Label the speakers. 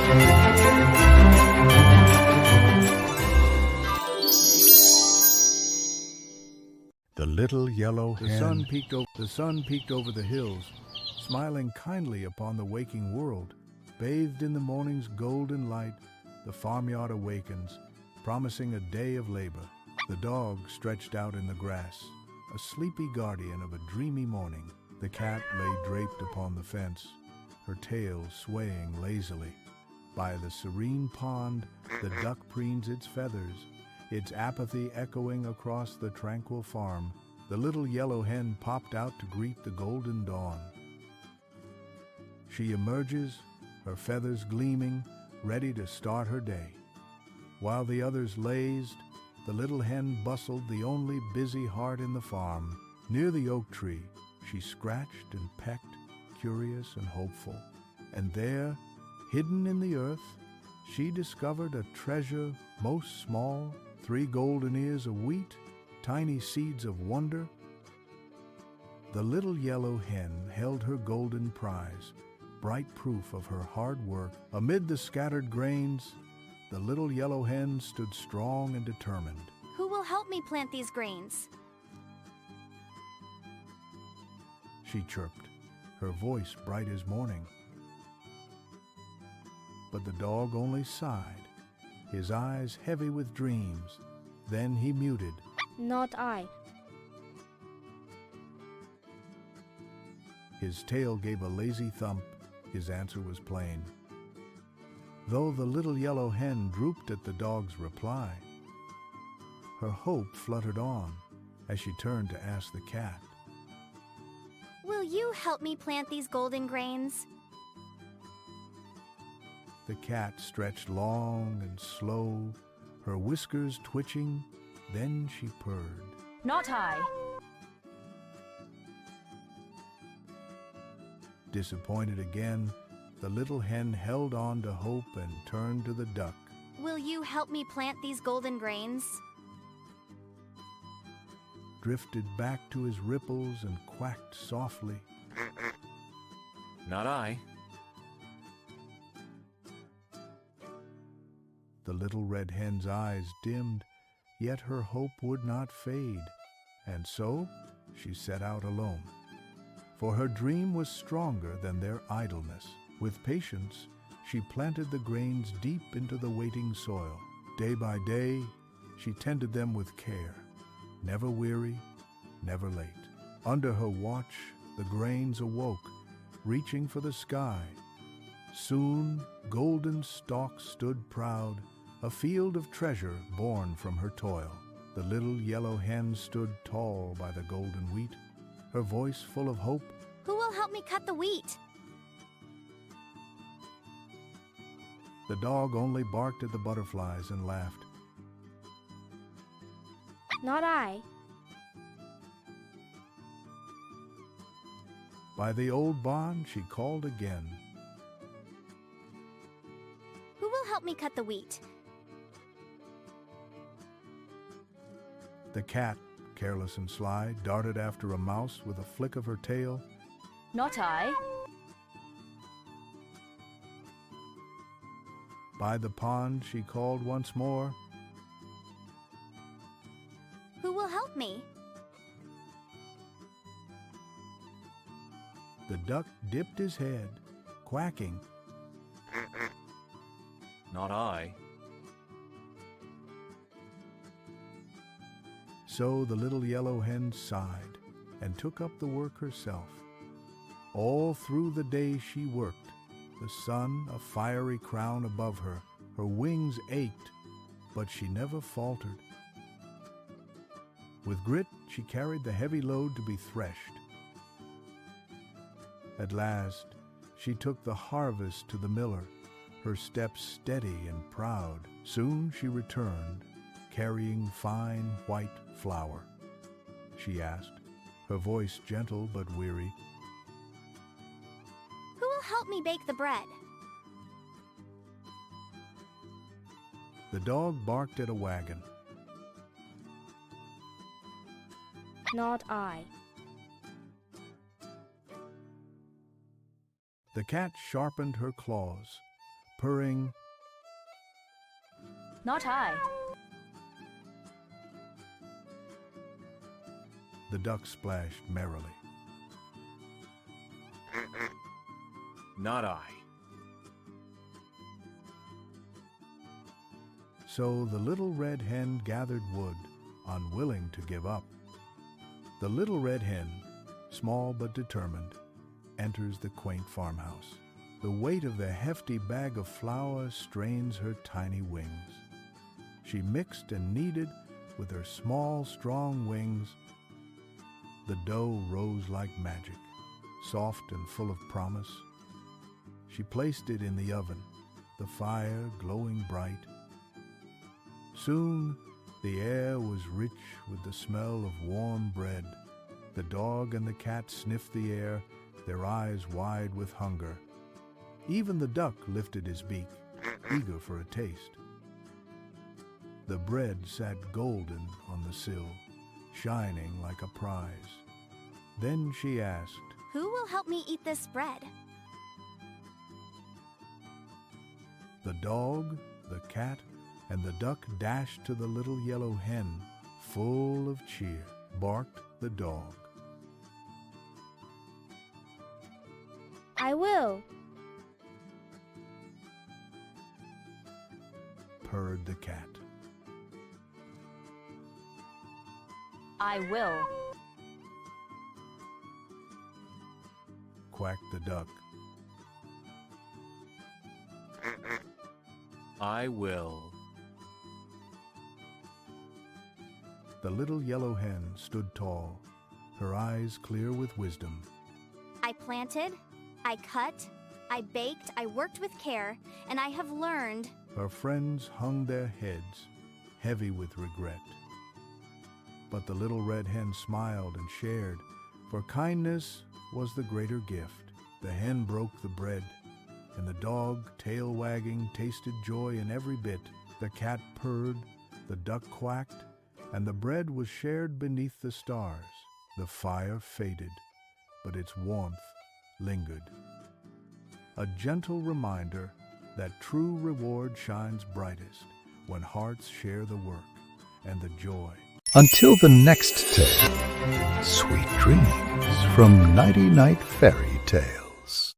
Speaker 1: The Little Yellow Hen. The sun peeked over the hills, smiling kindly upon the waking world. Bathed in the morning's golden light, the farmyard awakens, promising a day of labor. The dog stretched out in the grass, a sleepy guardian of a dreamy morning. The cat lay draped upon the fence, her tail swaying lazily. By the serene pond, the duck preens its feathers, its apathy echoing across the tranquil farm. The little yellow hen popped out to greet the golden dawn. She emerges, her feathers gleaming, ready to start her day. While the others lazed, the little hen bustled, the only busy heart in the farm. Near the oak tree, she scratched and pecked, curious and hopeful. And there, hidden in the earth, she discovered a treasure most small, 3 golden ears of wheat, tiny seeds of wonder. The little yellow hen held her golden prize, bright proof of her hard work. Amid the scattered grains, the little yellow hen stood strong and determined.
Speaker 2: Who will help me plant these grains?
Speaker 1: She chirped, her voice bright as morning. But the dog only sighed, his eyes heavy with dreams. Then he muted.
Speaker 3: Not I.
Speaker 1: His tail gave a lazy thump. His answer was plain. Though the little yellow hen drooped at the dog's reply, her hope fluttered on as she turned to ask the cat.
Speaker 2: Will you help me plant these golden grains?
Speaker 1: The cat stretched long and slow, her whiskers twitching. Then she purred.
Speaker 3: Not I.
Speaker 1: Disappointed again, the little hen held on to hope and turned to the duck.
Speaker 2: Will you help me plant these golden grains?
Speaker 1: Drifted back to his ripples and quacked softly.
Speaker 4: Not I.
Speaker 1: The little red hen's eyes dimmed, yet her hope would not fade, and so she set out alone. For her dream was stronger than their idleness. With patience, she planted the grains deep into the waiting soil. Day by day, she tended them with care, never weary, never late. Under her watch, the grains awoke, reaching for the sky. Soon, golden stalks stood proud, a field of treasure born from her toil. The little yellow hen stood tall by the golden wheat, her voice full of hope.
Speaker 2: Who will help me cut the wheat?
Speaker 1: The dog only barked at the butterflies and laughed.
Speaker 3: Not I.
Speaker 1: By the old barn, she called again.
Speaker 2: Who will help me cut the wheat?
Speaker 1: The cat, careless and sly, darted after a mouse with a flick of her tail.
Speaker 3: Not I.
Speaker 1: By the pond, she called once more.
Speaker 2: Who will help me?
Speaker 1: The duck dipped his head, quacking.
Speaker 4: Not I.
Speaker 1: So the little yellow hen sighed and took up the work herself. All through the day she worked, the sun a fiery crown above her. Her wings ached, but she never faltered. With grit, she carried the heavy load to be threshed. At last, she took the harvest to the miller, her steps steady and proud. Soon she returned, carrying fine white flour. She asked, her voice gentle but weary.
Speaker 2: Who will help me bake the bread?
Speaker 1: The dog barked at a wagon.
Speaker 3: Not I.
Speaker 1: The cat sharpened her claws, purring,
Speaker 3: Not I.
Speaker 1: the duck splashed merrily.
Speaker 4: Not I.
Speaker 1: So the little red hen gathered wood, unwilling to give up. The little red hen, small but determined, enters the quaint farmhouse. The weight of the hefty bag of flour strains her tiny wings. She mixed and kneaded with her small, strong wings. The dough rose like magic, soft and full of promise. She placed it in the oven, the fire glowing bright. Soon the air was rich with the smell of warm bread. The dog and the cat sniffed the air, their eyes wide with hunger. Even the duck lifted his beak, eager for a taste. The bread sat golden on the sill, shining like a prize. Then she asked,
Speaker 2: Who will help me eat this bread?
Speaker 1: The dog, the cat, and the duck dashed to the little yellow hen, full of cheer. Barked the dog.
Speaker 3: I will.
Speaker 1: Purred the cat.
Speaker 3: I will.
Speaker 1: Quacked the duck.
Speaker 4: I will.
Speaker 1: The little yellow hen stood tall, her eyes clear with wisdom.
Speaker 2: I planted, I cut, I baked, I worked with care, and I have learned.
Speaker 1: Her friends hung their heads, heavy with regret. But the little red hen smiled and shared, for kindness was the greater gift. The hen broke the bread, and the dog, tail wagging, tasted joy in every bit. The cat purred, the duck quacked, and the bread was shared beneath the stars. The fire faded, but its warmth lingered. A gentle reminder that true reward shines brightest when hearts share the work and the joy.
Speaker 5: Until the next tale, sweet dreams from Nighty Night Fairy Tale.